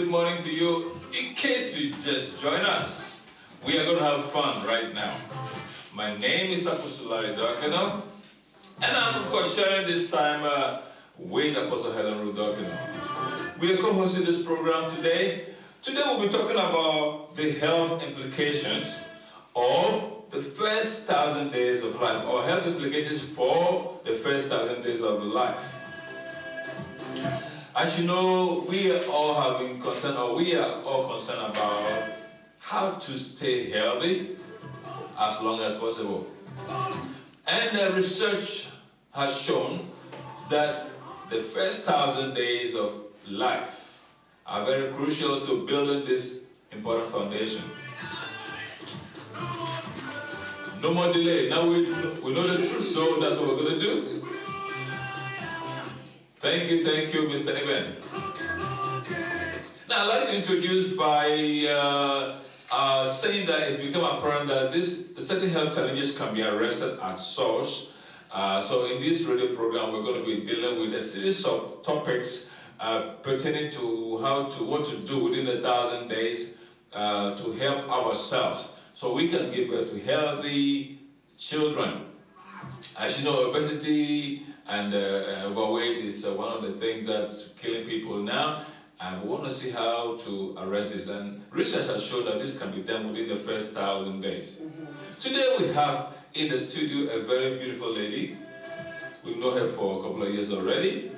good morning to you. In case you just join us, we are going to have fun right now. My name is Apostle Darkino, and I'm of course sharing this time with Apostle Helen Darkino. We are co-hosting this program today. Today we'll be talking about the health implications of the first 1,000 days of life, or health implications for the first 1,000 days of life. As you know, we all have been concerned, or we are all concerned about how to stay healthy as long as possible. And research has shown that the first 1,000 days of life are very crucial to building this important foundation. No more delay. Now we know the truth, so that's what we're going to do. Thank you, Mr. Eben. Now, I'd like to introduce by saying that it's become apparent that certain health challenges can be arrested at source. So in this radio program, we're going to be dealing with a series of topics pertaining to what to do within 1,000 days to help ourselves, so we can give birth to healthy children. As you know, obesity and overweight is one of the things that's killing people now, and we want to see how to arrest this. And research has shown that this can be done within the first 1,000 days. Today we have in the studio a very beautiful lady. We've known her for a couple of years already.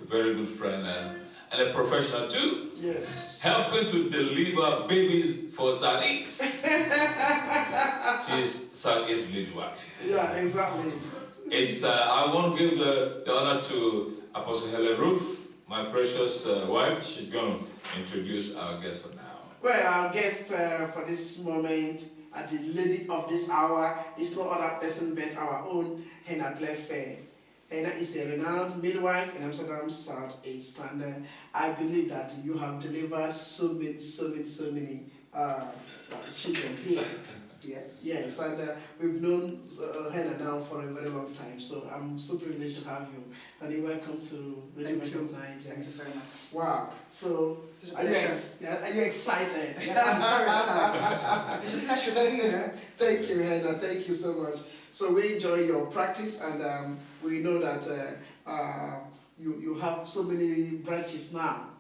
A very good friend and a professional too. Yes. Helping to deliver babies for Southeast. She's Southeast midwife. Yeah, exactly. I want to give the honor to Apostle Helen Ruth, my precious wife. She's going to introduce our guest for now. Well, our guest for this moment, the lady of this hour, is no other person but our own Hannah Cleffair. Hannah is a renowned midwife in Amsterdam Southeast, and I believe that you have delivered so many children here. Yes, and we've known Hannah now for a very long time, so I'm so privileged to have you. And welcome to radiovoiceofnaija. Thank you very much. Wow. So, are you excited? Yes, I'm very excited. It's a pleasure to be here. Thank you, Hannah. Thank you so much. So we enjoy your practice, and we know that you have so many branches now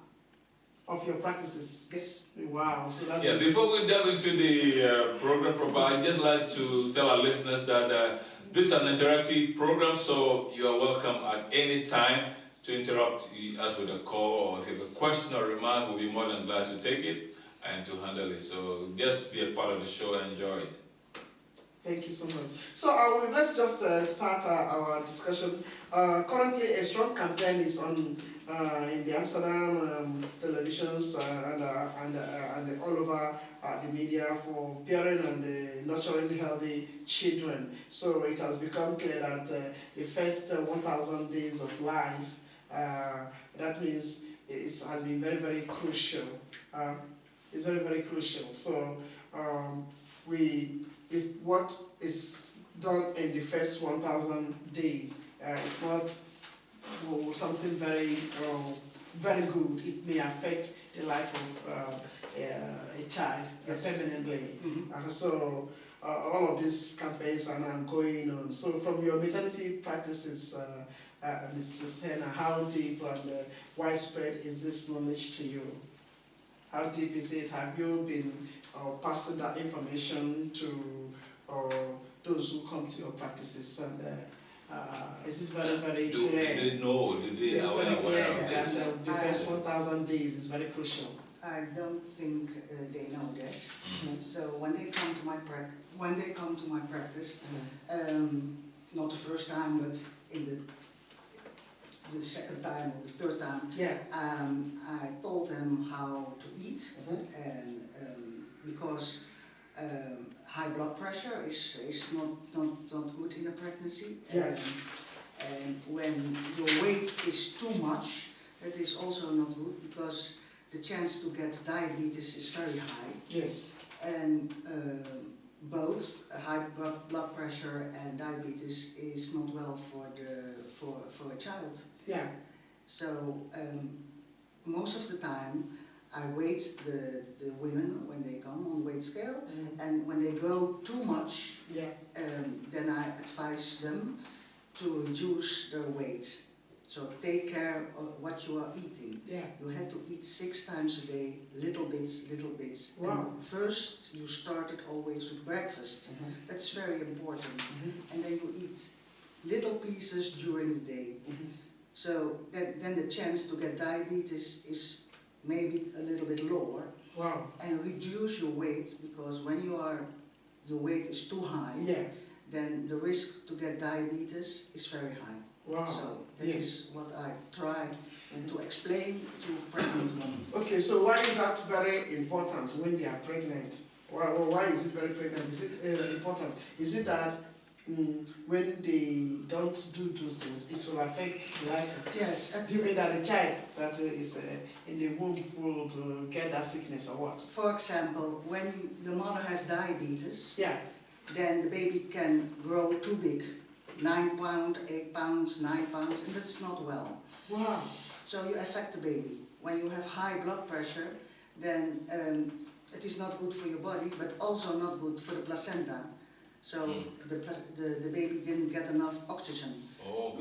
of your practices. Yes. Wow. So that Before we delve into the program proper, I'd just like to tell our listeners that this is an interactive program, so you are welcome at any time to interrupt us with a call, or if you have a question or remark, we'll be more than glad to take it and to handle it. So just be a part of the show and enjoy it. Thank you so much. So let's just start our discussion. Currently, a strong campaign is on in the Amsterdam televisions and all over the media for bearing and nurturing healthy children. So it has become clear that the first 1,000 days of life, that means it has been very, very crucial. It's very, very crucial. So if what is done in the first 1,000 days is not something very, very good, it may affect the life of a child permanently. And so all of these campaigns are now going on. So from your maternity practices, Mrs. Hannah, how deep and widespread is this knowledge to you? How deep is it? Have you been passing that information to those who come to your practices? And is it very, very clear? Do they know? Do they are aware of this? The first 1,000 days is very crucial. I don't think they know that. So when they come to my practice, not the first time, but in the second time or the third time, I told them how to eat, and because high blood pressure is not good in a pregnancy, and when your weight is too much, that is also not good, because the chance to get diabetes is very high. Yes. And both high blood pressure and diabetes is not well for a child. Yeah. So most of the time I weight the women when they come on weight scale, and when they go too much, then I advise them to reduce their weight. So take care of what you are eating. You had to eat 6 times a day, little bits, little bits. Wow. And first you started always with breakfast. That's very important. And then you eat little pieces during the day. So then the chance to get diabetes is maybe a little bit lower. Wow. And reduce your weight, because when your weight is too high, then the risk to get diabetes is very high. Wow. So that is what I try to explain to pregnant women. Okay, so why is that very important when they are pregnant? Why is it very pregnant? Is it important? Is it that when they don't do those things, it will affect the life? Yes. Do you mean that the child that is in the womb will get that sickness or what? For example, when the mother has diabetes, Yeah. then the baby can grow too big. 9 pounds, 8 pounds, 9 pounds, and that's not well. Wow. So you affect the baby. When you have high blood pressure, then it is not good for your body, but also not good for the placenta. So the baby didn't get enough oxygen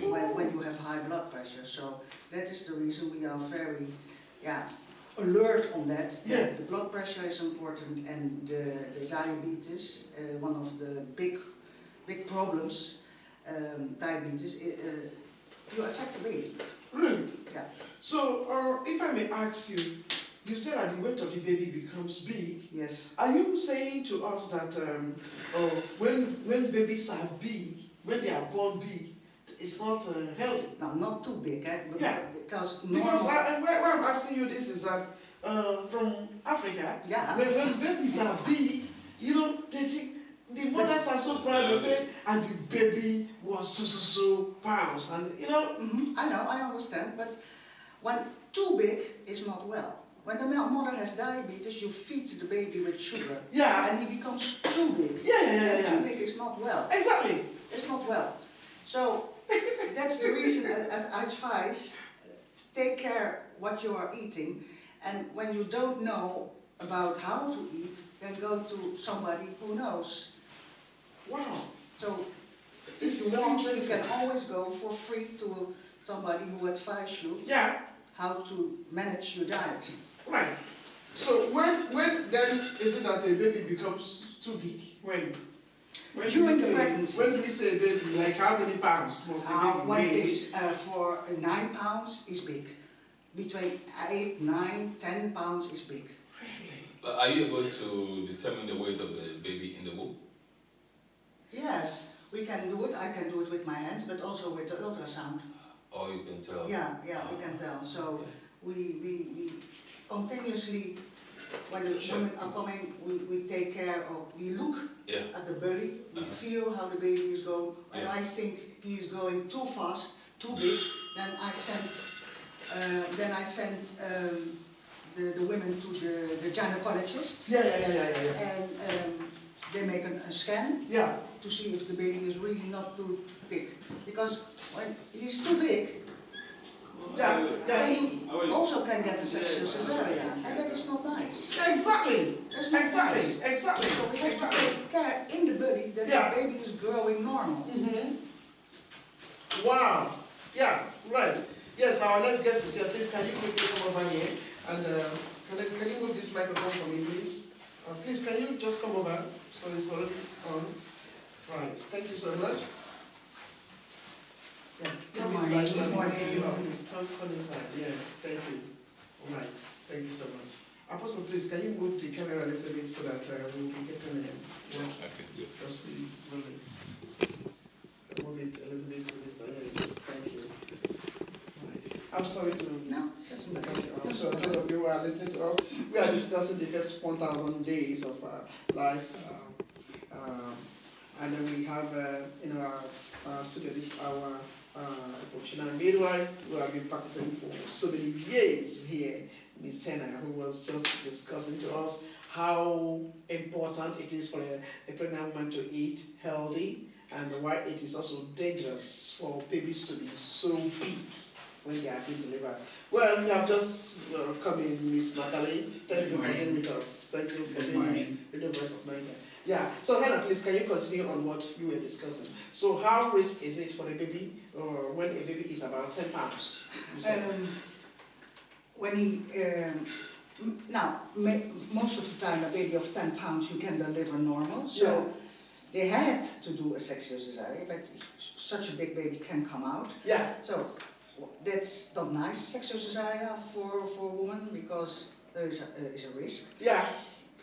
when you have high blood pressure. So that is the reason we are very alert on that. The blood pressure is important, and the diabetes, one of the big problems. Diabetes, you affect the baby. Really? Yeah. So, if I may ask you, you said that the weight of the baby becomes big. Yes. Are you saying to us that when babies are big, when they are born big, it's not healthy? No, not too big, because where I'm asking you this is that from Africa, when babies are big, you know, they think. The mothers are so proud, they say, and the baby was so pounds, and you know. I know, I understand, but when too big is not well. When the mother has diabetes, you feed the baby with sugar, and he becomes too big. Too big is not well. Exactly. It's not well. So that's the reason I advise, take care what you are eating, and when you don't know about how to eat, then go to somebody who knows. Wow. So if you want, you can always go for free to somebody who advises you how to manage your diet. Right. So when then is it that a baby becomes too big? When during the pregnancy. When do we say baby? Like how many pounds must a baby When weigh? it is for 9 pounds is big. Between 8, 9, 10 pounds is big. Really? Are you able to determine the weight of the baby in the womb? Yes, we can do it. I can do it with my hands, but also with the ultrasound. Oh, you can tell. Yeah, we can tell. So we continuously, when the women are coming, we take care of, we look at the belly, we feel how the baby is going. When I think he is going too fast, too big, then I send the women to the gynecologist. And they make a scan to see if the baby is really not too big. Because when he's too big, they also can get a sexual cesarean, and that is not nice. Exactly. That's not nice. Exactly. So we have to take care in the belly that the baby is growing normal. Wow. Yeah. Right. Yes. Our next guest is here. Please, can you quickly come over here and can you move this microphone for me, please? Please, can you just come over? So it's already on. Right. Thank you so much. Yeah. Come inside. Good morning. Please come inside. Yeah. Thank you. All right. Thank you so much. Apostle, please, can you move the camera a little bit so that we'll be getting in? Okay, good. Just really, really. Move it a little bit to this side. Yes. Thank you. Right. I'm sorry to. No, doesn't matter. So those of you who are listening to us, we are discussing the first 1,000 days of life, and then we have in our studio this our professional midwife who have been practicing for so many years here, Miss Senna, who was just discussing to us how important it is for a pregnant woman to eat healthy, and why it is also dangerous for babies to be so big. when they are being delivered. Well, you have just come in, Miss Natalie. Thank you for being with us. Thank you for being the voice of Naija. Yeah, so Hannah, please, can you continue on what you were discussing? So how risk is it for a baby when a baby is about 10 pounds? When he, now, most of the time a baby of 10 pounds you can deliver normal, so they had to do a sexual cesarean, but such a big baby can come out. Yeah. So that's not nice, sexual cesarean for a woman, because there is a risk. Yeah.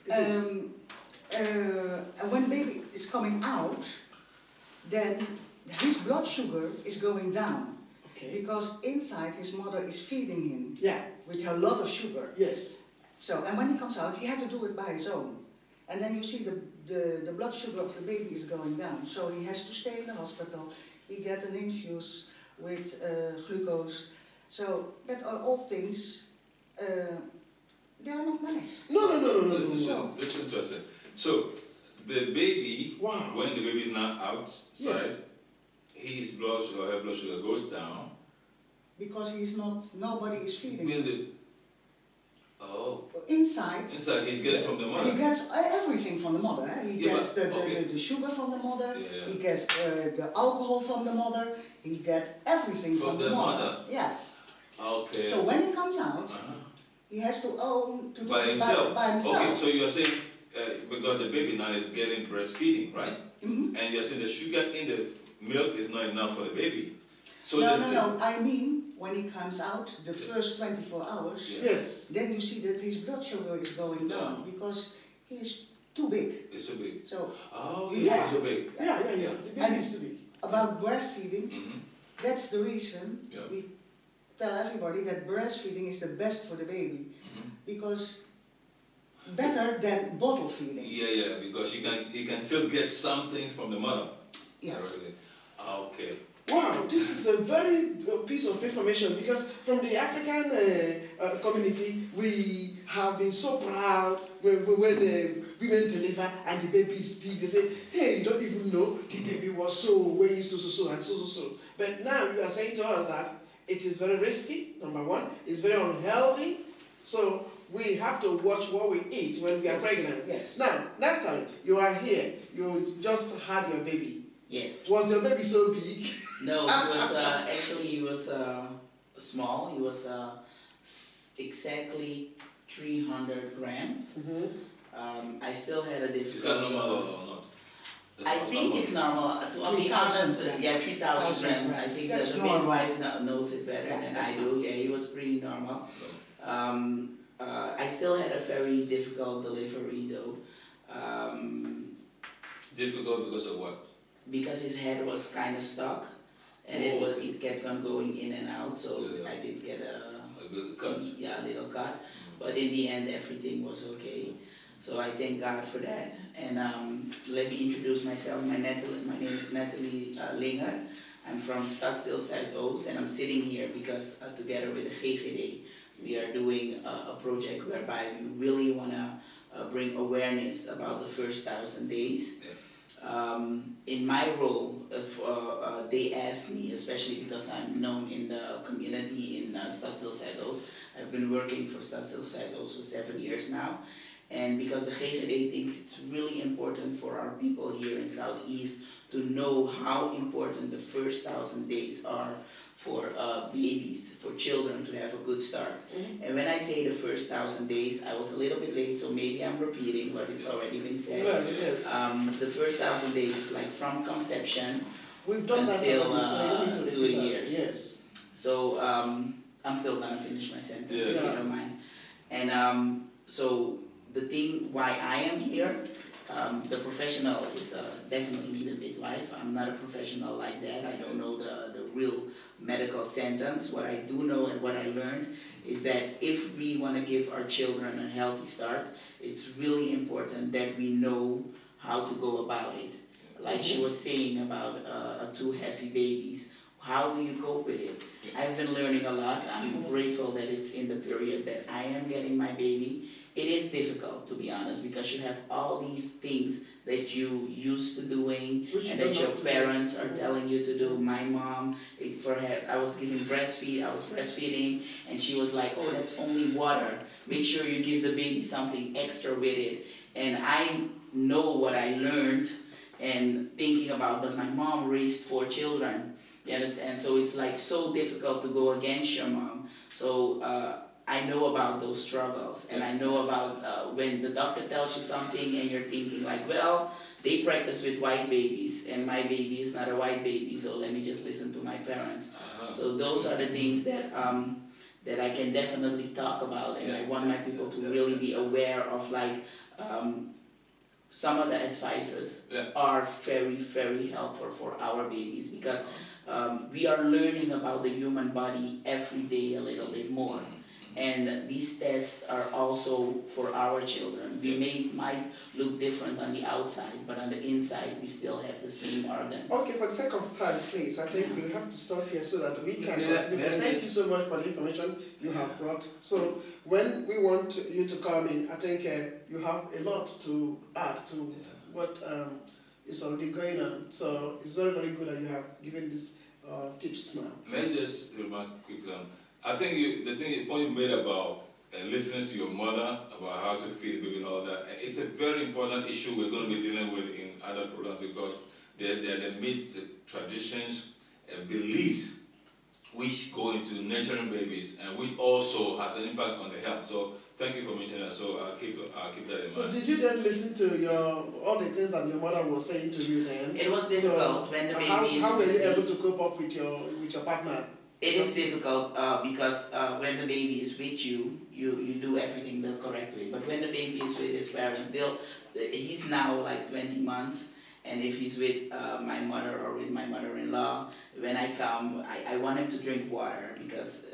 And when baby is coming out, then his blood sugar is going down. Okay. Because inside his mother is feeding him with a lot of sugar. Yes. So, and when he comes out, he had to do it by his own. And then you see the blood sugar of the baby is going down. So he has to stay in the hospital. He gets an infuse with glucose. So that are all things, they are not nice. No. Listen to us. So the baby, when the baby is now outside, his blood sugar, her blood sugar goes down. Because nobody is feeding him. Oh. Inside he's getting from the mother. He gets everything from the mother. He gets the sugar from the mother, he gets the alcohol from the mother, he gets everything from the mother. Yes. Okay. So when he comes out, he has to own to do by it himself. by himself. Okay, so you're saying, because the baby now is getting breastfeeding, right? Mm-hmm. And you're saying the sugar in the milk is not enough for the baby. So no, I mean, when he comes out, the first 24 hours, then you see that his blood sugar is going down, because he is too big. It's too big. So, he's too big. Yeah. The baby is too big. About breastfeeding, that's the reason we tell everybody that breastfeeding is the best for the baby, because better than bottle feeding. Yeah, because he can still get something from the mother. Yes. Okay. Wow, this is a very piece of information, because from the African community, we have been so proud when women deliver and the baby is big. They say, hey, you don't even know the baby was so weighing so and so. But now you are saying to us that it is very risky, number one, it's very unhealthy. So we have to watch what we eat when we are pregnant. Yes. Now, Natalie, you are here. You just had your baby. Yes. Was your baby so big? No, he was actually small. He was exactly 300 grams. I still had a difficult. Is that normal or not? I think it's normal. To be honest, 3,000 grams. I think that the midwife knows it better than I do. Yeah, he was pretty normal. I still had a very difficult delivery though. Difficult because of what? Because his head was kind of stuck, and it kept on going in and out. So I did get a little cut. Yeah, a little cut. But in the end, everything was okay. So I thank God for that. And let me introduce myself. My name is Natalie Linger. I'm from Stadsdeel Zuidoost, and I'm sitting here because together with the GGD, we are doing a project whereby we really want to bring awareness about the first 1,000 days. In my role, they asked me, especially because I'm known in the community in Stadsdeel Zuidoost. I've been working for Stadsdeel Zuidoost for 7 years now. And because the GGD thinks it's really important for our people here in Southeast to know how important the first 1,000 days are for babies, for children to have a good start. And when I say the first 1,000 days, I was a little bit late, so maybe I'm repeating what it's already been said. The first 1,000 days is like from conception until 2 years. Yes. So I'm still gonna finish my sentence if you don't mind. And so the thing why I am here, the professional is definitely the midwife. I'm not a professional like that. I don't know the real medical sentence. What I do know and what I learned is that if we want to give our children a healthy start, it's really important that we know how to go about it. Like she was saying about 2 heavy babies. how do you cope with it? I've been learning a lot. I'm grateful that it's in the period that I am getting my baby. It is difficult, to be honest, because you have all these things that you used to doing and that your parents are telling you to do. My mom, for her, I was breastfeeding, and she was like, oh, that's only water. Make sure you give the baby something extra with it. And I know what I learned and thinking about, but my mom raised 4 children. You understand? So it's like so difficult to go against your mom. So I know about those struggles, and I know about when the doctor tells you something and you're thinking like, well, they practice with white babies, and my baby is not a white baby, so let me just listen to my parents. So those are the things that that I can definitely talk about, and I want my people to really be aware of, like, some of the advices are very, very helpful for our babies, because we are learning about the human body every day a little bit more. And these tests are also for our children. We might look different on the outside, but on the inside we still have the same organs. Okay, for the sake of time, please, I think we have to stop here so that we can continue. Thank you so much for the information you have brought. So when we want you to come in, I think you have a lot to add to what is already going on. So it's very, very good that you have given these tips now. May I just remark quickly? I think the point you made about listening to your mother, about how to feed the baby and all that, it's a very important issue we're going to be dealing with in other programs, because they're the myths, traditions, beliefs which go into nurturing babies and which also has an impact on the health. So thank you for mentioning that. So I'll keep that in mind. So did you then listen to all the things that your mother was saying to you then? It was difficult when the baby is. How were you able to cope up with your partner? It is difficult because when the baby is with you, you do everything the correct way. But when the baby is with his parents, he's now like 20 months. And if he's with my mother or with my mother-in-law, when I come, I want him to drink water, because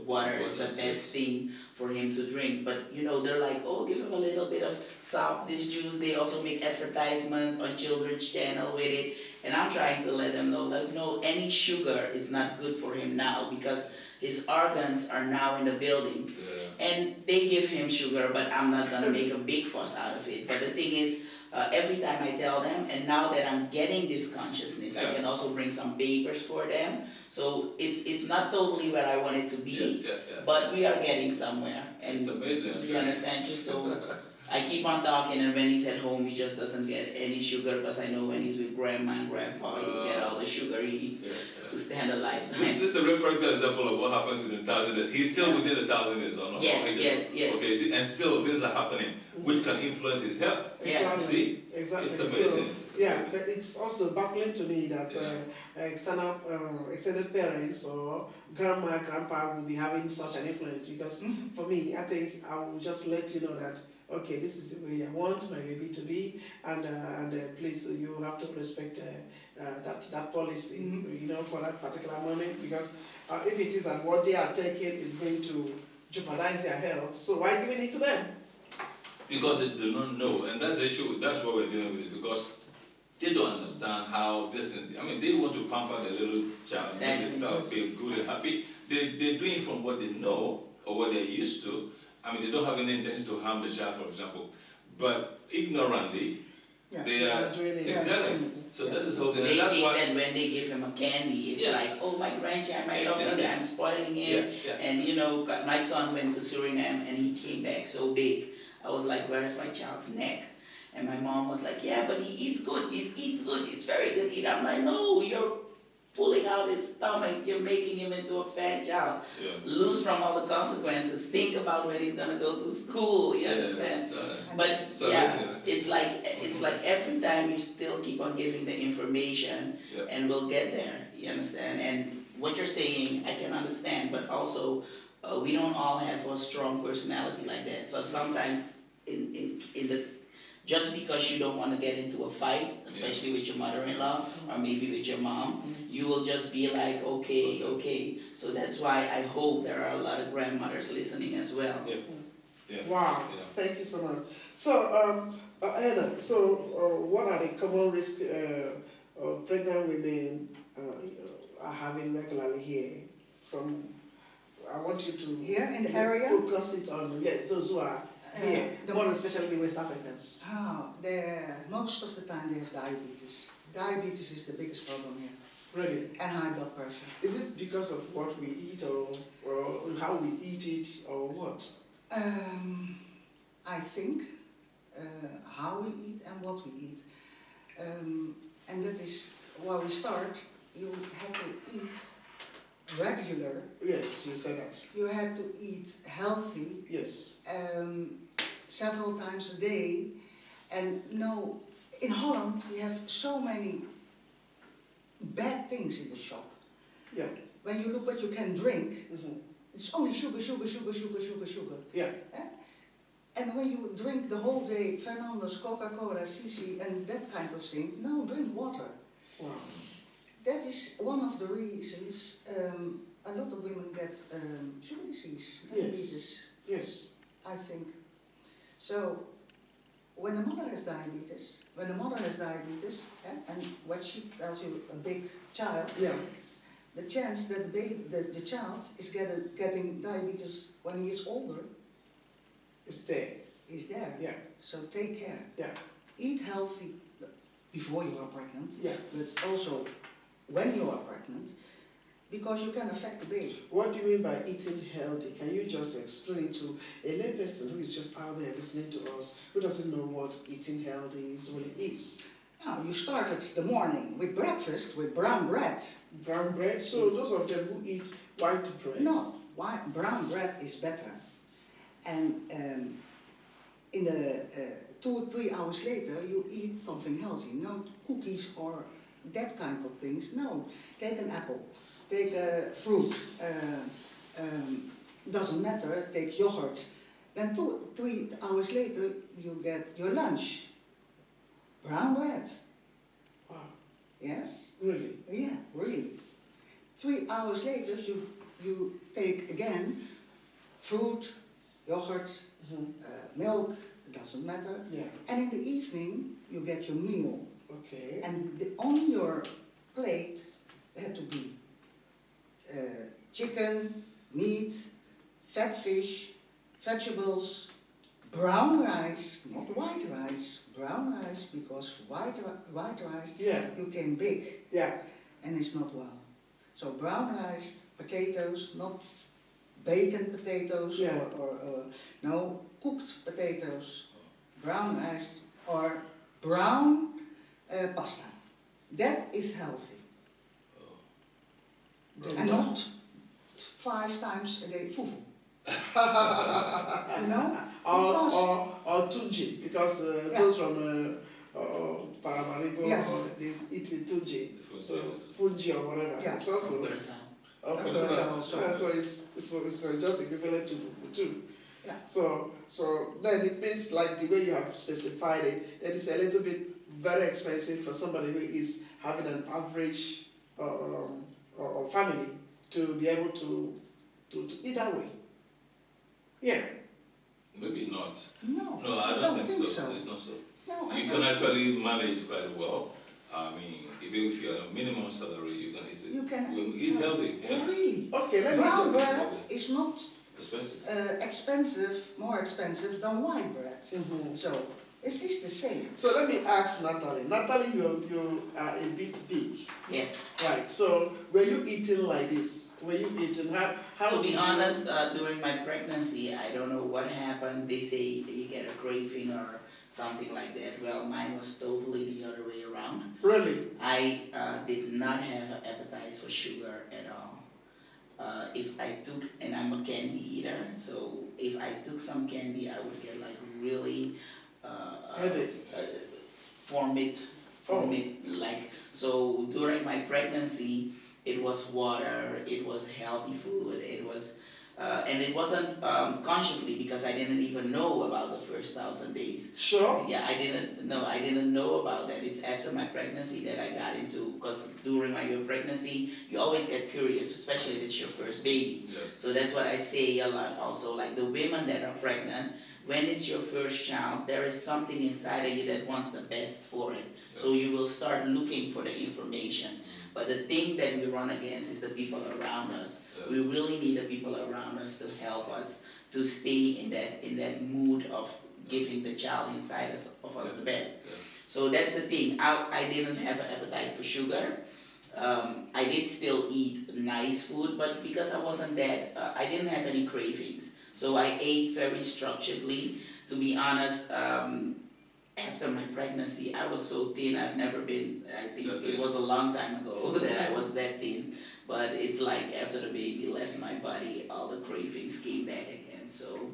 water is the best thing for him to drink. But you know, they're like, oh, give him a little bit of salt, this juice. They also make advertisement on children's channel with it. And I'm trying to let them know, like, no, any sugar is not good for him now, because his organs are now in the building. And they give him sugar, but I'm not gonna make a big fuss out of it. But the thing is, every time I tell them, and now that I'm getting this consciousness, I can also bring some papers for them. So it's not totally where I want it to be, but we are getting somewhere. And it's amazing. You understand? Just so I keep on talking, and when he's at home, he just doesn't get any sugar, because I know when he's with grandma and grandpa, he get all the sugar to stand a lifetime. This is a real practical example of what happens in the 1,000 days. He's still within the 1,000 days, or not? Yes. Okay, and still things are happening, which can influence his health. Exactly. See? Exactly. It's amazing. But it's also baffling to me that extended parents or grandma, grandpa will be having such an influence, because for me, I think I will just let you know that, okay, this is the way I want my baby to be, and please, you have to respect that policy, you know, for that particular moment, because if it is that what they are taking is going to jeopardize their health, so why giving it to them? Because they do not know, and that's the issue. That's what we're dealing with, is because they don't understand how this is. I mean, they want to pamper their little child, make the child feel good and happy. They're doing it from what they know or what they're used to. I mean, they don't have any intention to harm the child, for example, but ignorantly, they are doing it. Exactly. So that is how they think that when they give him a candy, it's like, oh, my grandchild, my lovely, I'm spoiling him. And you know, my son went to Suriname and he came back so big. I was like, where is my child's neck? And my mom was like, yeah, but he eats good, he's very good eater. I'm like, no, you're pulling out his stomach, you're making him into a fat child. Lose from all the consequences. Think about when he's gonna go to school, you understand? But it's like every time you still keep on giving the information, and we'll get there, you understand? And what you're saying, I can understand, but also, we don't all have a strong personality like that. So sometimes just because you don't want to get into a fight, especially with your mother-in-law or maybe with your mom, you will just be like, okay. So that's why I hope there are a lot of grandmothers listening as well. Wow, thank you so much. So, Anna, what are the common risks pregnant women are having regularly here? I want you to Here in the area? focus it on, yes, those who are here, more especially the West Africans. Most of the time they have diabetes. Diabetes is the biggest problem here. Really? And high blood pressure. Is it because of what we eat or how we eat it or what? I think how we eat and what we eat. And that is where we start. You have to eat regular. Yes, you said that. You have to eat healthy. Yes. Several times a day. And no, in Holland we have so many bad things in the shop. Yeah. When you look what you can drink, Mm-hmm. it's only sugar, sugar, sugar, sugar, sugar, sugar. Yeah. And when you drink the whole day Fernando's, Coca-Cola, CC and that kind of thing, no, drink water. Wow. That is one of the reasons a lot of women get sugar disease, diabetes, Yes. I think. So when the mother has diabetes, and what she tells you, a big child, Yeah. the chance that the child is getting diabetes when he is older It's there. is there. Yeah. So take care. Yeah. Eat healthy before you are pregnant, Yeah. but also when you are pregnant, because you can affect the baby. What do you mean by eating healthy? Can you just explain to a layperson who is just out there listening to us, who doesn't know what eating healthy really is? Now, you started the morning with breakfast with brown bread. Brown bread? So those of them who eat white bread? No, brown bread is better. And in the 2 or 3 hours later, you eat something healthy. No cookies or that kind of things. No, take an apple, take a fruit. Doesn't matter. Take yogurt. Then 2 or 3 hours later, you get your lunch. Brown bread. Wow. Yes? Really? Yeah, really. 3 hours later, you take again fruit, yogurt, milk, it doesn't matter. Yeah. And in the evening, you get your meal. Okay. And on your plate, there had to be chicken, meat, fat fish, vegetables, brown rice, not white rice, brown rice, because white rice, Yeah. you came big Yeah. and it's not well. So brown rice, potatoes, not bacon potatoes Yeah. or no, cooked potatoes, brown rice or brown pasta. That is healthy. And not 5 times a day fufu. You know? Or tunji, because those from Paramaribo, Yes. they eat tunji, so Yeah. fungi or whatever. Yeah. It's also so it's just equivalent to fufu too. Yeah. So then it means like the way you have specified it, that it's a little bit very expensive for somebody who is having an average or family to be able to eat that way. Yeah. Maybe not. No, No, I don't think so. It's not so. No, You can actually manage quite well. I mean, even if you're on a minimum salary, you can easily You can eat healthy. Oh, Yeah. really? Okay, let me Brown go. bread is not Expensive. more expensive than white bread. So, is this the same? So let me ask Natalie. Natalie, you are a bit big. Yes. Right. So were you eating like this? Were you eating how To did be you- honest, during my pregnancy, I don't know what happened. They say that you get a craving or something like that. Well, mine was totally the other way around. Really? I did not have an appetite for sugar at all. If I took, and I'm a candy eater, so if I took some candy, I would get like really Headache. vomit, like, so during my pregnancy, it was water, it was healthy food, it was and it wasn't consciously because I didn't even know about the first 1,000 days. Sure. Yeah, I didn't know about that. It's after my pregnancy that I got into, because during your pregnancy, you always get curious, especially if it's your first baby. Yeah. So that's what I say a lot also, like the women that are pregnant, when it's your first child, there is something inside of you that wants the best for it. Yeah. So you will start looking for the information. But the thing that we run against is the people around us. Yeah. We really need the people around us to help us to stay in that mood of giving the child inside us, of us the best. Yeah. So that's the thing. I didn't have an appetite for sugar. I did still eat nice food, but because I wasn't that, I didn't have any cravings. So I ate very structuredly. To be honest, after my pregnancy, I was so thin. I've never been, I think it was a long time ago that I was that thin. But it's like after the baby left my body, all the cravings came back again. So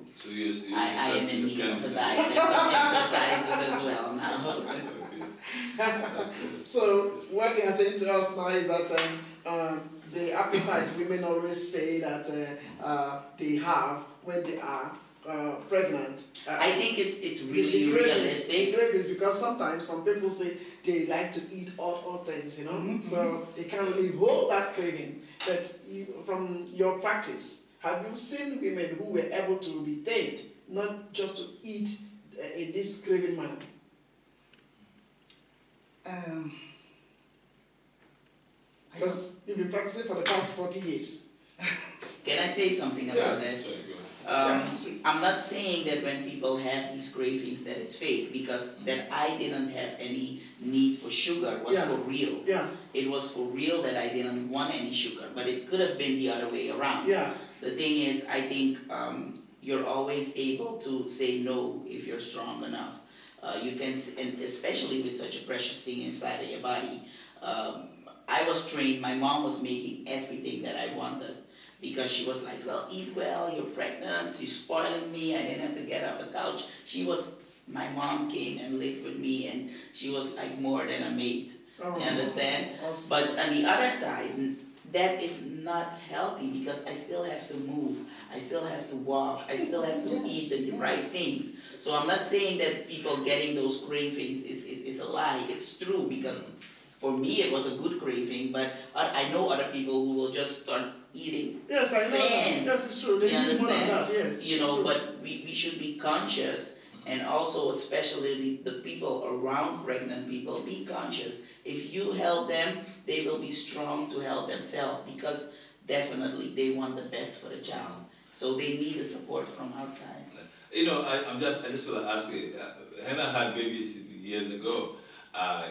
I am in need of a diet and some exercises as well now. So what you are saying to us now is that the appetite women always say that they have when they are pregnant. I think it's really realistic. The cravings, because sometimes some people say they like to eat all things, you know, so they can't really hold that craving. But from your practice, have you seen women who were able to be tamed, not just to eat in this craving manner? Because you've been practicing for the past 40 years. Can I say something about that? Sorry, go ahead. I'm not saying that when people have these cravings that it's fake, because that I didn't have any need for sugar was for real. Yeah. It was for real that I didn't want any sugar, but it could have been the other way around. Yeah. The thing is, I think you're always able to say no if you're strong enough. You can, and especially with such a precious thing inside of your body. I was trained, my mom was making everything that I wanted. Because she was like, well, eat well, you're pregnant, she's spoiling me, I didn't have to get off the couch. My mom came and lived with me, and she was like more than a maid. Oh, you understand? Awesome. But on the other side, that is not healthy, because I still have to move, I still have to walk, I still have to eat the right things. So I'm not saying that people getting those cravings is a lie. It's true, because for me it was a good craving, but I know other people who will just start eating. Yes, I know. Sand. Yes, it's true. They need more than that. Yes. You know, but we should be conscious, and also especially the people around pregnant people, be conscious. If you help them, they will be strong to help themselves, because definitely they want the best for the child. So they need the support from outside. You know, I just want to ask you. Hannah had babies years ago.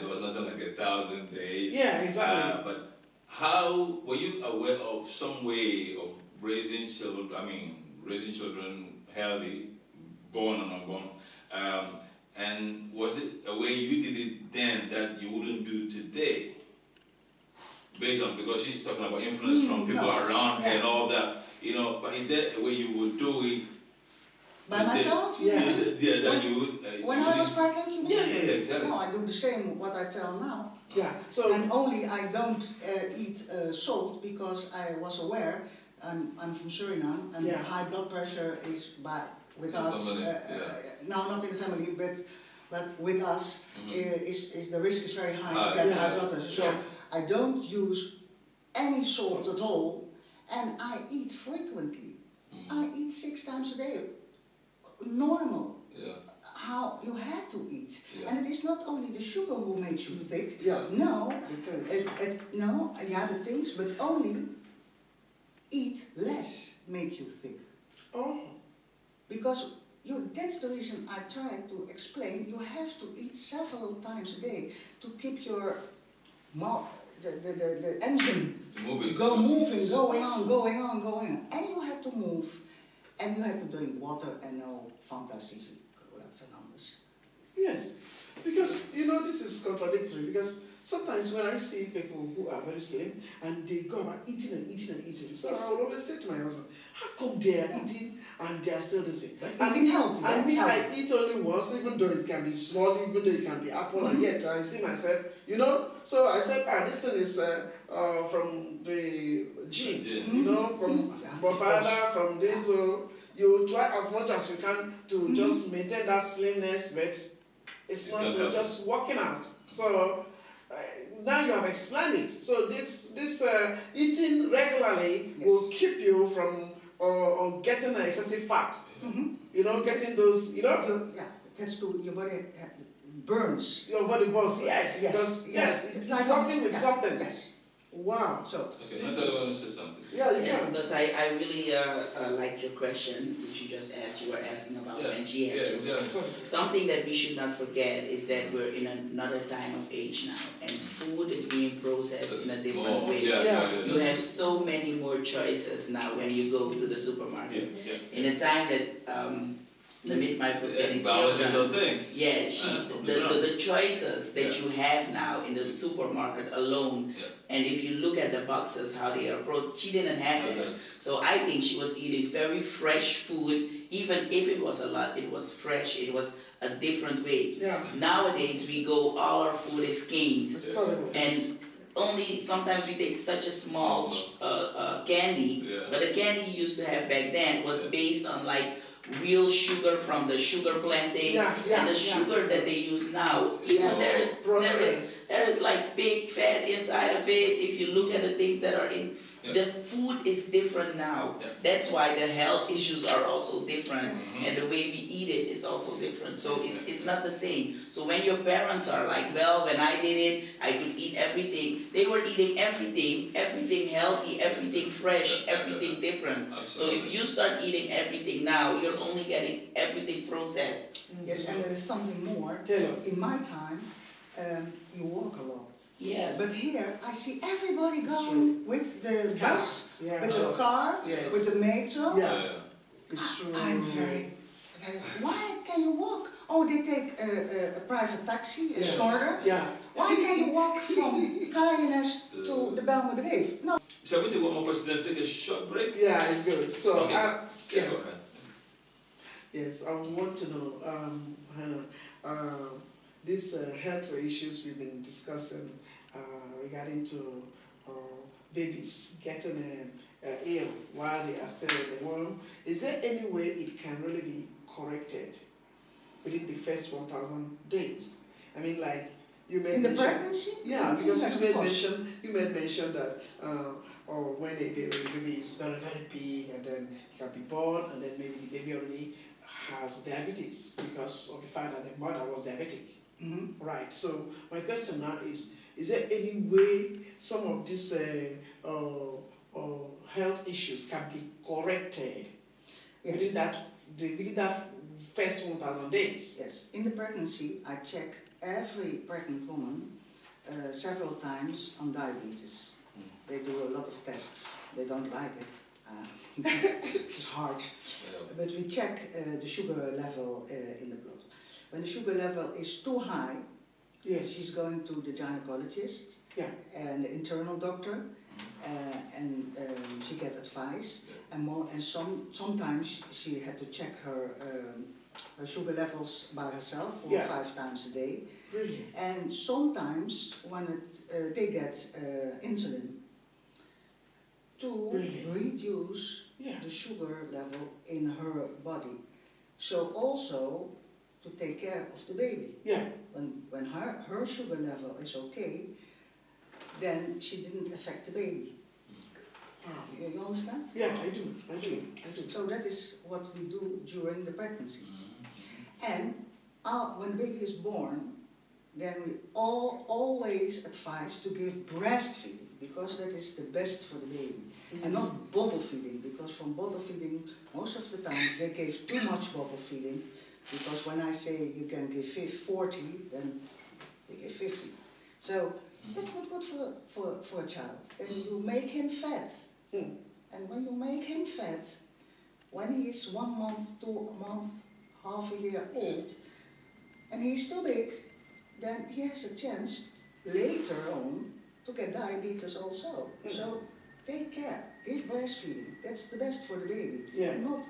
It was nothing like 1,000 days. Yeah, exactly. But how were you aware of some way of raising children? I mean, raising children healthy, born and unborn. And was it a way you did it then that you wouldn't do today? Based on, because she's talking about influence from people around her and all that. You know, but is there a way you would do it? By myself? Yeah, that you would. When I was pregnant, you mean? Yeah, exactly. No, I do the same what I tell now. Yeah. So. And only I don't eat salt, because I was aware. I'm from Suriname, and high blood pressure is with us. No, not in the family, but with us, is the risk is very high to get high blood pressure. So I don't use any salt at all, and I eat frequently. I eat 6 times a day. Normal. Yeah. How you had to eat, and it is not only the sugar who makes you thick. Yeah. No, the things. the things, but only eat less make you thick. Oh. Because that's the reason I tried to explain. You have to eat several times a day to keep your mouth, the engine moving, going on, and you have to move. And you have to drink water and no fantastische cola phenomenons. Yes. Because, you know, this is contradictory, because sometimes when I see people who are very slim and they go about eating and eating and eating, so I would always say to my husband, how come they are eating and they are still the same? But And eating healthy, I mean, healthy. I eat only once, even though it can be small, even though it can be apple, and yet I see myself, you know. So I said, this thing is from the genes, you know, from my father, from this. So you try as much as you can to just maintain that slimness, but it's not just working out. So now you have explained it. So this eating regularly will keep you from getting an excessive fat. You know, getting those, you know. That's good. Your body burns. Your body burns. Yes, because it's like working with something. Yes. Wow. So okay, Natalia wants to say something. Yeah, you yes, can. because I really like your question, which you just asked. You were asking about when she had children. Something that we should not forget is that we're in another time of age now, and food is being processed in a different way. You have so many more choices now when you go to the supermarket. In a time that the midwife was getting children. Yeah, the choices that you have now in the supermarket alone, and if you look at the boxes, how they are approached, she didn't have that. So I think she was eating very fresh food, even if it was a lot, it was fresh, it was a different way. Nowadays we go, all our food is canned, and only sometimes we take such a small candy, but the candy you used to have back then was based on like real sugar from the sugar planting, and the sugar that they use now, there is like big fat inside of it. If you look at the things that are in, the food is different now. That's why the health issues are also different, and the way we eat it is also different. So it's not the same. So when your parents are like, well, when I did it, I could eat everything. They were eating everything healthy, everything fresh, everything different. So if you start eating everything now, you're only getting everything processed. Yes, and there is something more. In my time, you walk a lot. Yes. But here, I see everybody going with the bus, with the car, with the metro. It's true. I'm very... Why can you walk? Oh, they take a private taxi, a snorter. Why can you walk from Kaaienes to the Belmedreef? No. Shall we take one more question and take a short break? Yeah, it's good. So, go ahead. Yes, I want to know these health issues we've been discussing regarding to babies getting ill while they are still in the womb. Is there any way it can really be corrected within the first 1,000 days? I mean, like you made in the mention, pregnancy? yeah, because you made mention that or when the baby is very, very big and then it can be born and then maybe the baby already has diabetes because of the fact that the mother was diabetic. Right, so my question now is there any way some of these health issues can be corrected within that first 1,000 days? Yes, in the pregnancy I check every pregnant woman several times on diabetes. They do a lot of tests. They don't like it. It's hard. But we check the sugar level in the blood. When the sugar level is too high, she's going to the gynecologist and the internal doctor, and she gets advice. And sometimes she had to check her sugar levels by herself 4 or 5 times a day. Really? And sometimes when they get insulin to reduce the sugar level in her body. So also to take care of the baby. When her sugar level is okay, then she didn't affect the baby. You understand? Yeah, I do. So that is what we do during the pregnancy. And when the baby is born, then we always advise to give breastfeeding, because that is the best for the baby. And not bottle feeding, because from bottle feeding, most of the time they gave too much bottle feeding, because when I say you can give 40, then they give 50. So that's not good for a child. And you make him fat. And when you make him fat, when he is 1 month, 2 months, half a year old, and he's too big, then he has a chance later on to get diabetes also. So take care, give breastfeeding. That's the best for the baby. Yeah. Not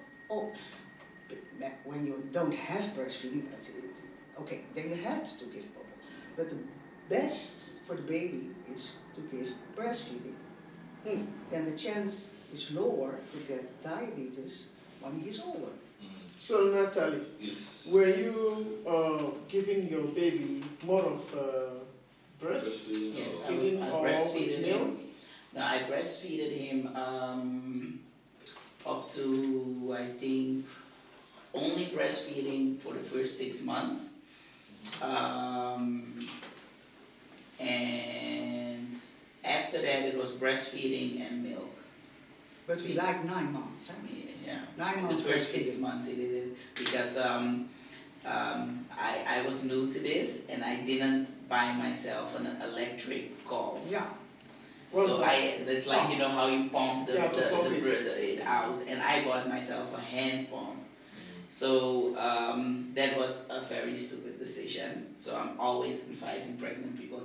when you don't have breastfeeding, okay, then you had to give bottle. But the best for the baby is to give breastfeeding. Then the chance is lower to get diabetes when he is older. So Natalie, Yes. were you giving your baby more of breast Yes, feeding I or breastfeeded with milk? him. No, I breastfeeded him up to, I think, only breastfeeding for the first 6 months. And after that it was breastfeeding and milk. But we like 9 months. Huh? Yeah. 9 The months first 6 breastfeeding. months he did it because I was new to this and I didn't buy myself an electric cough. Yeah. What's So that? it's like, you know how you pump Yeah, to pump it. it out, and I bought myself a hand pump. So that was a very stupid decision. So I'm always advising pregnant people,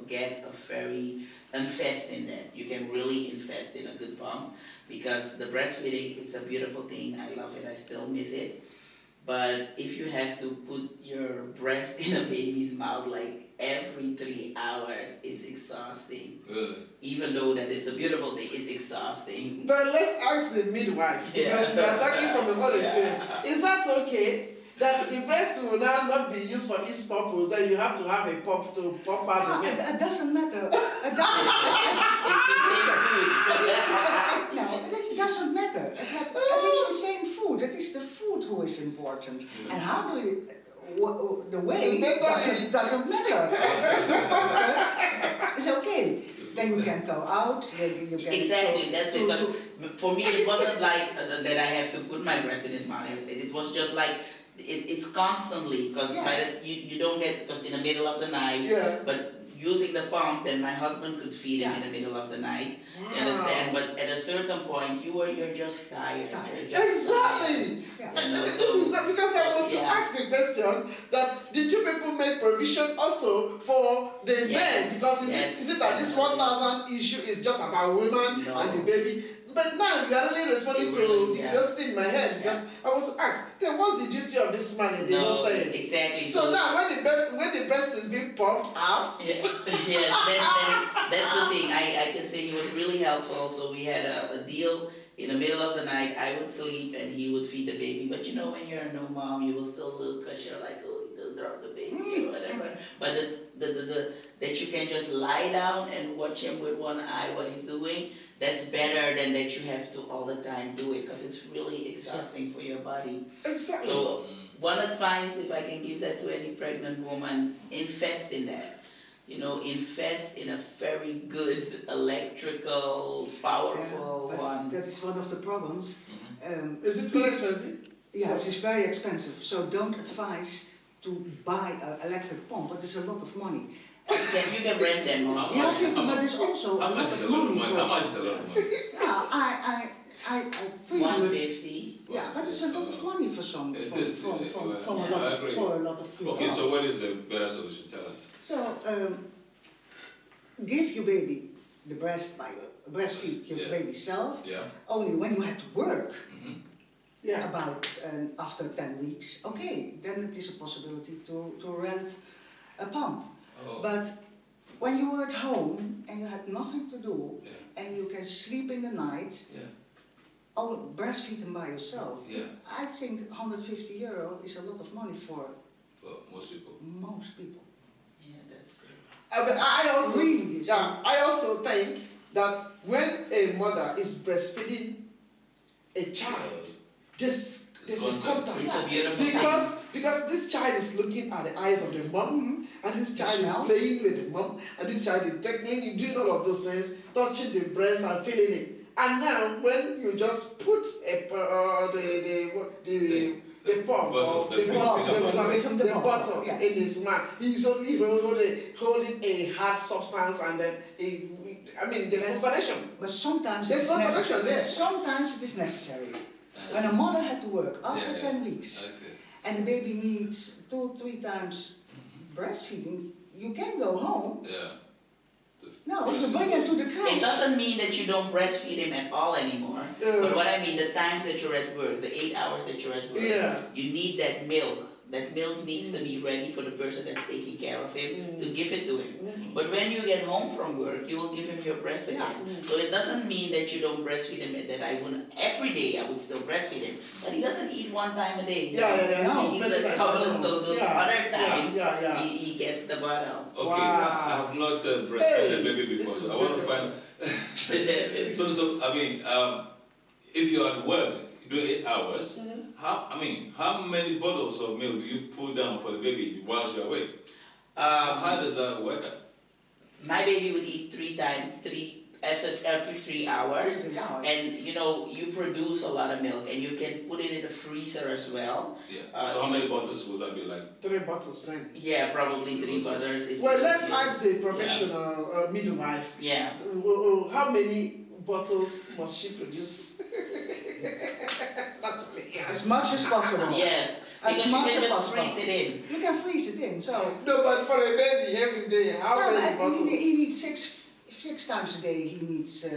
invest in that. You can really invest in a good pump because the breastfeeding, it's a beautiful thing. I love it, I still miss it. But if you have to put your breast in a baby's mouth like every 3 hours, it's exhausting. Even though that it's a beautiful thing, it's exhausting. But let's ask the midwife, because you are talking from the own experience. Is that okay? That the breast will now not be used for its purpose, that you have to have a pump to pump out No, the milk? it doesn't matter. No, it doesn't matter. It is the same food. It is the food who is important. And how do you, the way doesn't matter. It's okay. Then you can go out. You can Exactly, that's it. But for me, it wasn't like that I have to put my breast in his mouth. It was just like it's constantly because you don't get because in the middle of the night. Yeah. But using the pump, then my husband could feed him in the middle of the night. You understand? But at a certain point, you're just tired. You're just Exactly. Yeah. You know, This so- is because I was to yeah. ask the question that did you people make provision also for the Yeah. men? Because Yes. is it that this 1,000 issue is just about women No. and the baby? But now you are really responding to the curiosity in my head because I was asked, then what's the duty of this man in the whole No, thing? exactly. So now when the breast is being pumped out, Yeah, that's the thing. I can say he was really helpful. So we had a deal in the middle of the night. I would sleep and he would feed the baby. But you know, when you're a new mom, you will still look because you're like, oh, he'll drop the baby or whatever. But that you can just lie down and watch him with one eye what he's doing. That's better than that you have to all the time do it because it's really exhausting for your body. exactly. So one advice, if I can give that to any pregnant woman, invest in that. You know, invest in a very good electrical, powerful but one. that is one of the problems. Is it very expensive? Yes, it's very expensive. So don't advise to buy an electric pump, but it's a lot of money. You can rent them also. Yeah, but it's also a How lot much is of a lot of money money? for. How much is a lot of money? Yeah, I 300. 150. Yeah, but it's a lot of money for some, It from, is, from, from, yeah, from I a lot of, agree. for a lot of people. Okay, so what is the better solution? Tell us. So, give your baby the breast breastfeed your Yeah. baby self Yeah. only when you have to work. Yeah. About after 10 weeks, okay, then it is a possibility to rent a pump. Oh. But when you were at home and you had nothing to do Yeah. and you can sleep in the night, Yeah. breastfeed them by yourself, Yeah. I think €150 is a lot of money for For most people. most people. Yeah, that's true. But I also, Really is. I also think that when a mother is breastfeeding a child, there's a contact. It's a beautiful thing. Because this child is looking at the eyes of the mom, and this child is Smells. playing with the mom, and this child is tackling, doing all of those things, touching the breast and feeling it. And now when you just put the pump Bottle, or the the bottle, sorry, From the the bottle, bottle yes. in his mouth, he's only holding a hard substance, and then there's no Yes. connection. But sometimes There's it is no necessary. connection there. Sometimes it is necessary. When a mother had to work after Yeah. 10 weeks Okay. and the baby needs 2-3 times breastfeeding, you can go home. Yeah. No, to bring him to the crèche. It doesn't mean that you don't breastfeed him at all anymore. But what I mean, the times that you're at work, the 8 hours that you're at work, you need that milk. That milk needs to be ready for the person that's taking care of him to give it to him. But when you get home from work, you will give him your breast again. So it doesn't mean that you don't breastfeed him, that I wouldn't, every day I would still breastfeed him. But he doesn't eat 1 time a day. No, he eats a couple, so those other times, he gets the bottle. Okay, I have not breastfed a baby before, so I want to find so I mean, if you're at work, you do 8 hours, how many bottles of milk do you put down for the baby whilst you're away? How does that work? My baby would eat 3 times, every 3 hours. And you know, you produce a lot of milk and you can put it in the freezer as well. Yeah. So how many bottles would that be like? 3 bottles then. Yeah, probably 3 bottles. Well, let's ask the professional midwife. Yeah. How many bottles must she produce? As much as possible. Yes. As Because much you can as just possible. freeze it in. You can freeze it in, so. No, but for a baby every day, how many bottles? He needs six times a day. He needs, to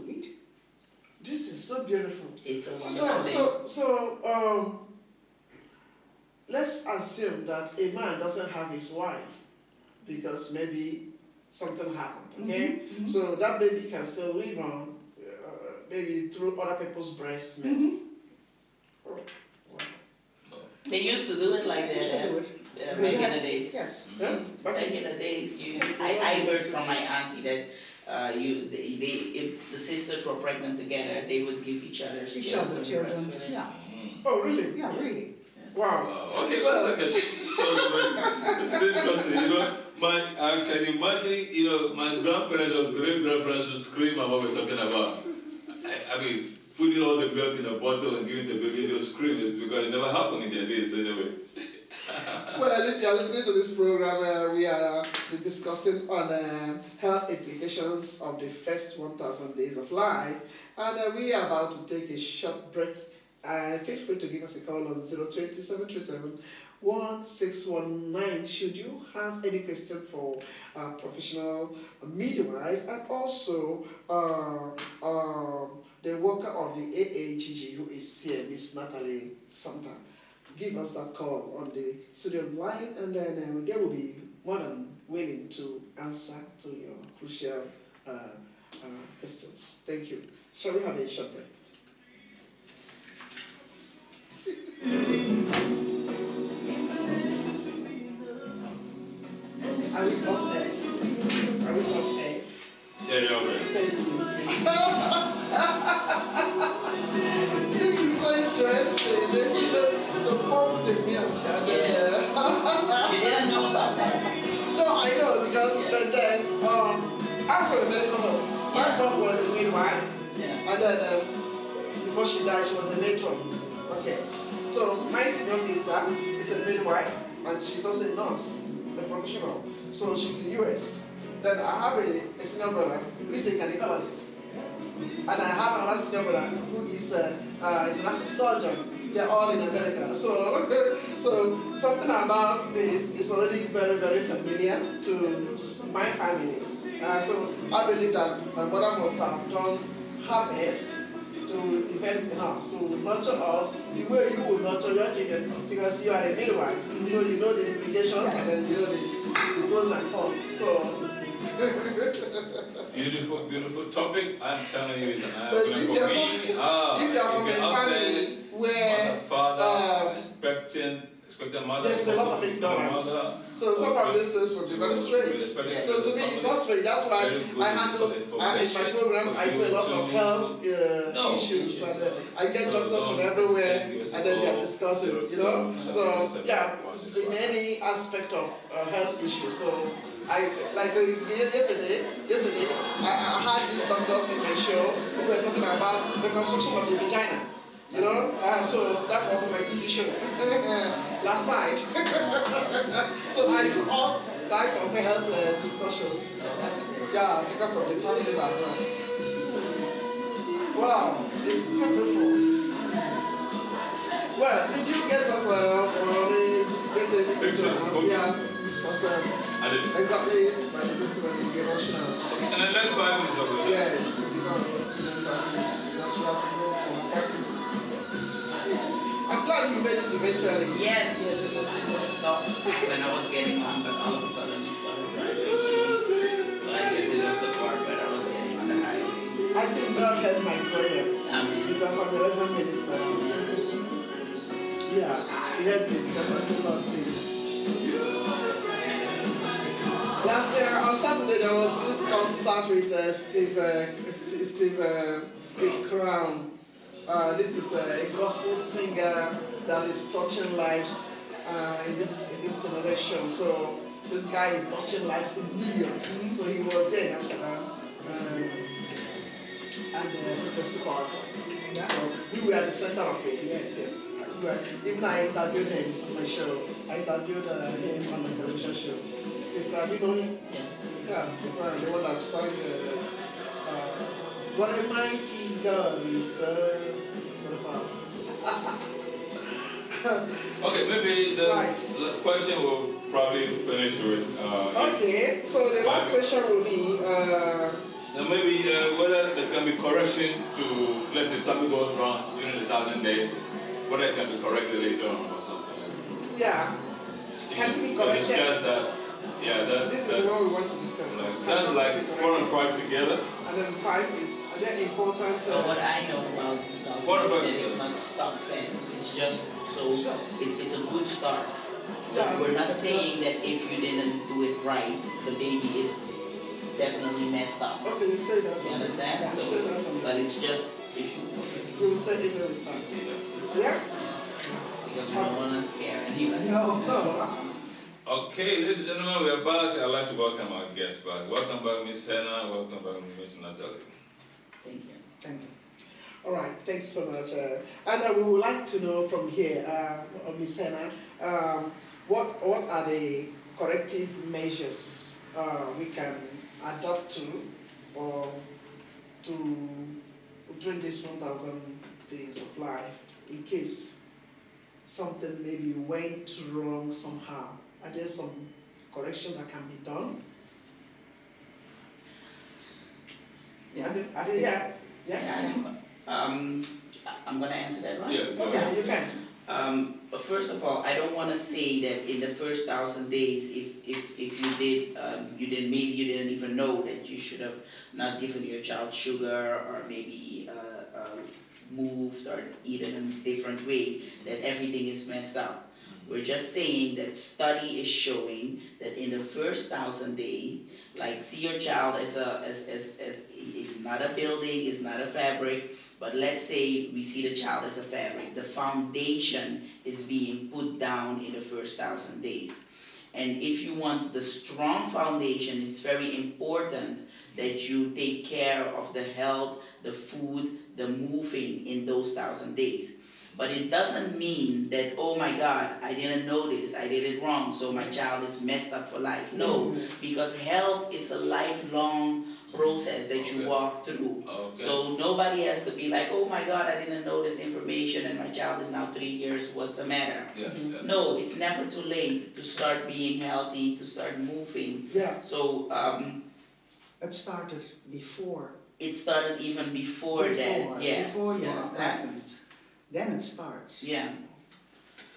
eat. This is so beautiful. It's a wonderful thing. So, let's assume that a man doesn't have his wife because maybe something happened, okay? So that baby can still live on, maybe through other people's breast milk. Oh, wow. They used to do it like that. Back in the days. Yes. Back in the days, I heard from my auntie that if the sisters were pregnant together, they would give each other children. Yeah. Oh, really? Yeah, really. Wow. Okay, that's like a same question. You know, I can imagine, my grandparents or great-grandparents would scream about what we're talking about. I mean, putting all the milk in a bottle and giving the baby those scream is because it never happened in their days anyway. Well, if you are listening to this program, we are discussing on health implications of the first 1,000 days of life, and we are about to take a short break. Feel free to give us a call on 020-737-1619 should you have any question for professional midwife, and also the worker of the AAGG who is here, Miss Natalie Santa. Give us that call on the studio line, and then they will be more than willing to answer to your crucial questions. Thank you. Shall we have a short break? Are we okay? Are we okay? Yeah, you're okay. Thank you. This is so interesting. The pump the milk. You didn't know about that? No, I know because then after the medical home, my mom was a midwife, and then before she died, she was a matron. Okay. So my senior sister is a midwife, and she's also a nurse, a professional. So she's in US. Then I have a senior brother who is a gynecologist. And I have another senior brother who is a thoracic surgeon. They're all in America. So, so something about this is already very, very familiar to my family. So I believe that my mother must have done her best to invest in us, to nurture us the way you will nurture your children, because you are a midwife. So you know the implications and then you know the pros and cons. So beautiful, beautiful topic. I'm telling you, it's an if you are from a family where father expecting mother, there's a lot of ignorance. So some of these things will be very strange. So to me, it's not strange. That's why in my programs, I do a lot of health issues. And I get doctors from everywhere, and then they're discussing, you know. So yeah, in any aspect of health issues. So yesterday, I had these doctors in my show who were talking about the construction of the vagina. You know, so that was my TV show last night. So I do all type of health discussions. Yeah, because of the family background. Wow, it's beautiful. Well, did you get us any pictures? Yeah. Because I did. exactly by this when you get national. Okay, and then let's 5 minutes of it. Yes, because she has to go for practice. I'm glad you made it eventually. Yes, it was stopped when I was getting on, but all of a sudden it started driving. So I guess it was the part where I was getting on the highway. I think God heard my prayer because I'm a Reverend minister. Yeah, he heard me because I said, Lord, please. Last year on Saturday there was this concert with Steve Crown. This is a gospel singer that is touching lives in this generation. So this guy is touching lives in millions. So he was here in Amsterdam, and it was too powerful. Yeah. So we were at the center of it. Yes. Even I interviewed him on my show. I interviewed him on my television show. Steve Crown, you know him? Yes. Yeah, Steve Crown, the one that sang What a Mighty God we serve. Okay, maybe the Right. question will probably finish with. Okay, so the last question will be. Now maybe whether there can be correction to, let's say something goes wrong during the 1,000 days, whether it can be corrected later on or something. Yeah. Can it be corrected? Discuss that. Yeah, This is what we want to discuss. That's like 4 and 5 together. And then 5 is important. So what I know about What that it's not stop fast. It's just so it's a good start. So Yeah. we're not saying that if you didn't do it right, the baby is definitely messed up. Okay, you say that. You understand? Yeah, you So, say that. but it's just if you You will say it when we start. Yeah? because we don't want to scare anybody. No. Okay, ladies and gentlemen, we are back. I'd like to welcome our guests back. Welcome back, Miss Hannah. Welcome back, Miss Natalie. Thank you. Thank you. All right, thank you so much. And we would like to know from here, Ms. Hannah, what are the corrective measures we can adopt to or to during this 1,000 days of life in case something maybe went wrong somehow? Are there some corrections that can be done? Yeah. I'm gonna answer that one. Yeah, You can. But first of all, I don't want to say that in the first 1,000 days, if you didn't even know that you should have not given your child sugar or maybe moved or eaten in a different way, that everything is messed up. We're just saying that study is showing that in the first 1,000 days, like see your child as it's not a building, it's not a fabric, but let's say we see the child as a fabric. The foundation is being put down in the first 1,000 days. And if you want the strong foundation, it's very important that you take care of the health, the food, the moving in those 1,000 days. But it doesn't mean that, oh my God, I didn't know this, I did it wrong, so my child is messed up for life. No, because health is a lifelong process that you walk through. Okay. So nobody has to be like, oh my God, I didn't know this information and my child is now 3 years, what's the matter? Yeah. No, it's never too late to start being healthy, to start moving. Yeah. So It started before. it started even before that. Yeah. Before you are Understand? pregnant. Then it starts. Yeah.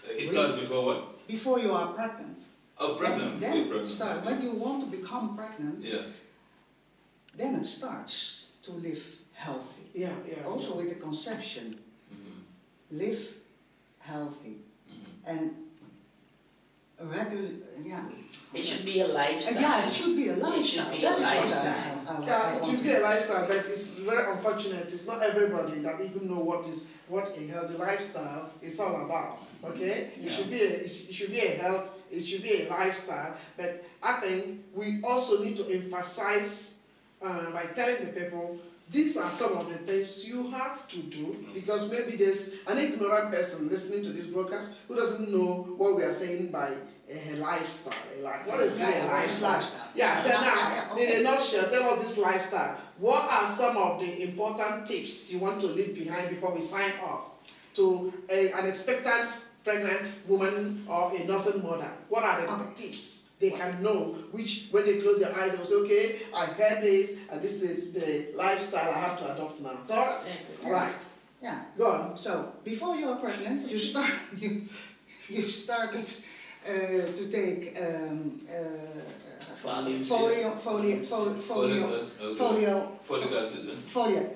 It starts before what? Before you are pregnant. Oh, pregnant. Then Pregnant. it starts. When you want to become pregnant, Yeah. then it starts to live healthy. Yeah. Also with the conception, live healthy. And regular, It should be a lifestyle. Yeah, it should be a lifestyle. It should be That a is what lifestyle. Yeah, it should be a lifestyle, but it's very unfortunate. It's not everybody that even know what a healthy lifestyle is all about. Okay, Yeah. it should be a lifestyle. But I think we also need to emphasize by telling the people these are some of the things you have to do, because maybe there's an ignorant person listening to this broadcast who doesn't know what we are saying by a lifestyle. What is really a lifestyle? Yeah, in a nutshell, tell us this lifestyle. What are some of the important tips you want to leave behind before we sign off to an expectant pregnant woman or a nursing mother? What are the tips They can know which, when they close their eyes, they will say, okay, I heard this, and this is the lifestyle I have to adopt now. So, Exactly. right. Yeah. Go on. So before you are pregnant, you started to take folic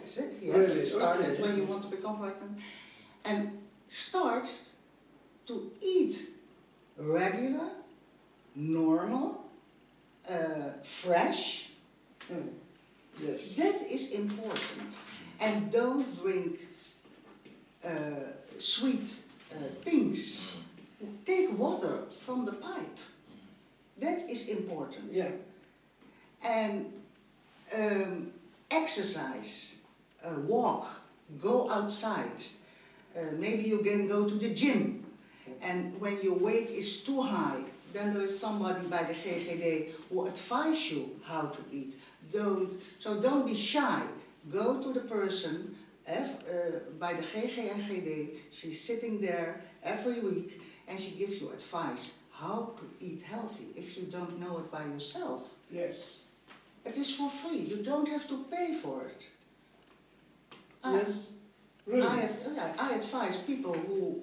acid. Yes. Really? Started Okay. when you want to become pregnant, and start to eat regular, normal, fresh. Yes. That is important. And don't drink sweet things. Take water from the pipe. That is important. Yeah. And exercise, walk, go outside. Maybe you can go to the gym. And when your weight is too high, then there is somebody by the GGD who advise you how to eat. Don't be shy. Go to the person by the GGD. She's sitting there every week and she gives you advice how to eat healthy if you don't know it by yourself. Yes. It is for free. You don't have to pay for it. Yes. Really? I advise people who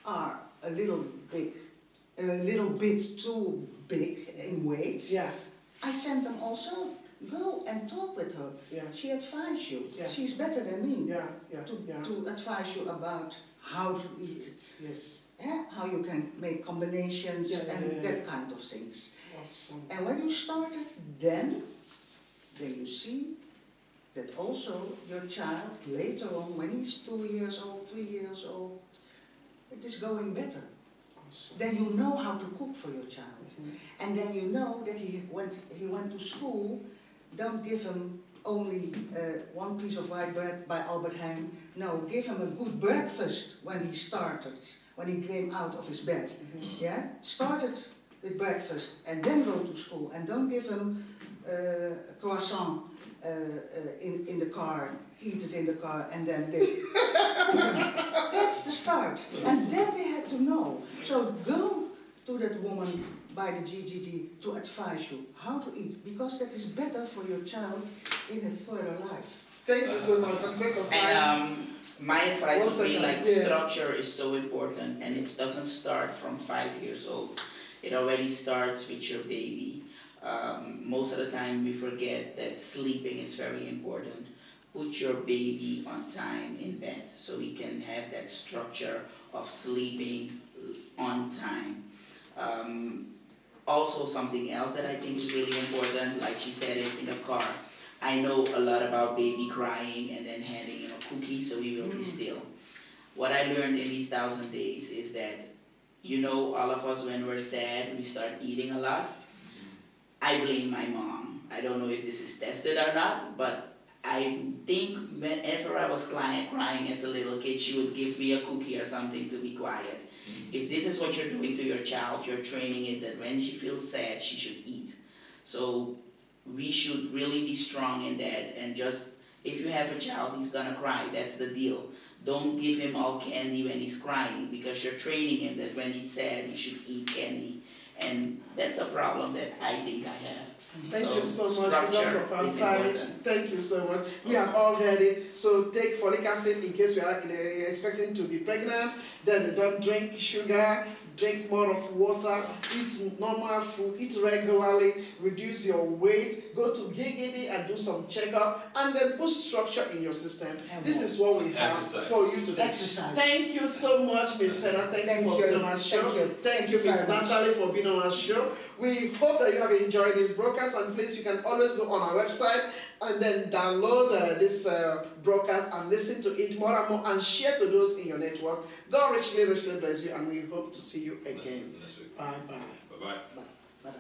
are a little bit too big in weight. Yeah. I send them also. Go and talk with her. Yeah. She advises you. Yeah. She's better than me. Yeah. Yeah. To advise you about how to eat. Yes. Yeah? How you can make combinations and that kind of things. Awesome. And when you start it, then you see that also your child later on, when he's 2 years old, 3 years old, it is going better. Awesome. Then you know how to cook for your child. And then you know that he went to school. Don't give him only one piece of white bread by Albert Heijn. No, give him a good breakfast when he started, when he came out of his bed. Yeah, started with breakfast and then go to school. And don't give him croissant in the car, eat it in the car, and then that's the start. And that they had to know. So go to that woman by the GGD to advise you how to eat, because that is better for your child in a further life. Thank you so much. For the sake of time. And my advice would be like Yeah. structure is so important, and it doesn't start from 5 years old. It already starts with your baby. Most of the time we forget that sleeping is very important. Put your baby on time in bed so he can have that structure of sleeping on time. Also something else that I think is really important, like she said it in the car. I know a lot about baby crying and then handing him a cookie so he will be still. What I learned in these 1,000 days is that, you know, all of us when we're sad, we start eating a lot. I blame my mom. I don't know if this is tested or not, but I think whenever I was crying as a little kid, she would give me a cookie or something to be quiet. If this is what you're doing to your child, you're training it that when she feels sad, she should eat. So we should really be strong in that, and just, if you have a child, he's gonna cry, that's the deal. Don't give him all candy when he's crying, because you're training him that when he's sad, he should eat candy. And that's a problem that I think I have. Thank you so much because of our time. Important. Thank you so much. We have all heard it. So take folic acid in case you are expecting to be pregnant. Then don't drink sugar. Drink more of water. Eat normal food. Eat regularly. Reduce your weight. Go to GGD and do some checkup. And then put structure in your system. This is what we have for you today. Exercise. Thank you so much, Ms. Senna. Thank you for being on our show. Thank you, Ms. Natalie, for being on our show. We hope that you have enjoyed this broadcast, and please, you can always go on our website and then download this broadcast and listen to it more and more and share to those in your network. God richly, richly bless you, and we hope to see you again. Bye-bye. Bye-bye.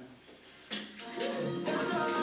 Bye-bye.